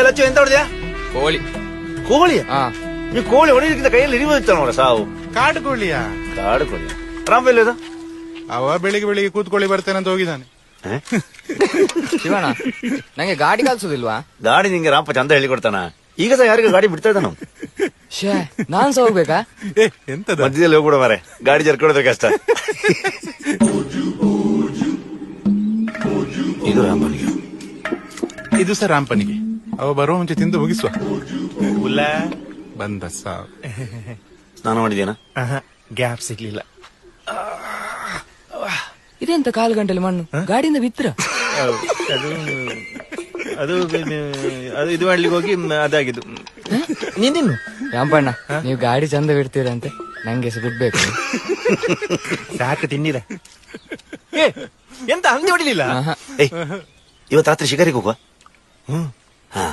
ಲಚ್ಚು ಎಂತ ಹೊಡೆದ್ಯಾ? ಕೋಳಿ. ಕೋಳಿ? ಹಾ, ನೀವು ಕೋಳಿ ಹೊಡೆಯೋದಕ್ಕಿಂತ ಕೈಯಲ್ಲಿ ಹಿಡಿಬೋದಿತ್ತ ನೋಡ ಸಾವು. ಕಾಡು ಕೋಳಿಯಾ? ಕಾಡು ಕೋಳಿ. ರಾಮ್ ಎಲ್ಲಿದ? ಅವ ಬೆಳಿಗ್ಗೆ ಕೂತ್ಕೊಳ್ಳಿ ಬರ್ತೇನಂತ ಹೋಗಿದ್ದಾನೆ. ಶಿವಣ್ಣ ನಂಗೆ ಗಾಡಿ ಕಲ್ಸುದಿಲ್ವಾ? ಗಾಡಿ ನಿಂಗೆ ರಾಮಪ್ಪ ಚಂದ ಹೇಳಿ ಕೊಡ್ತಾನ. ಈಗ ಸಹ ಯಾರಿಗೂ ಗಾಡಿ ಬಿಡ್ತಾ ಇದ್ದಾನ. ಶೇ, ನಾನ್ ಸಹ ಹೋಗ್ಬೇಕಾ? ಎಂತದ ಮಧ್ಯದಲ್ಲಿ ಹೋಗ್ಬಿಡ ಮಾರೆ, ಗಾಡಿ ಜರ್ಕೊಡೋದ್ರೆ ಕಷ್ಟ. ಇದು ರಾಮಪ್ಪನಿಗೆ, ಇದು ಸಹ ರಾಂಪನಿಗೆ. ಅವ ಬರುವ ಮುಂಚೆ ತಿಂದು ಮುಗಿಸುವ. ಬಂದ ಸಾವು. ನಾನು ಮಾಡಿದ್ದೇನ? ಗ್ಯಾಪ್ ಸಿಗ್ಲಿಲ್ಲ. ಇದೆಂತ ಕಾಲು ಗಂಟೆಲಿ ಮಣ್ಣು ಗಾಡಿಯಿಂದ ಬಿತ್ರ. ಅದು ಅದು ಅದು ಇದು ಮಾಡ್ಲಿಕ್ಕೆ ಹೋಗಿ ಅದಾಗಿದ್ದು. ನೀನು ರಾಮಣ್ಣ, ನೀವು ಗಾಡಿ ಚಂದ ಬಿಡ್ತೀರಂತೆ, ನಂಗೆ ಬಿಡ್ಬೇಕು. ಸಾಕು ತಿನ್ನಿರ. ಎಂತ ಹಂಗೆ ಹೊಡಿಲಿಲ್ಲ. ಇವತ್ತು ರಾತ್ರಿ ಶಿಕಾರಿಗೆ ಹೋಗುವ.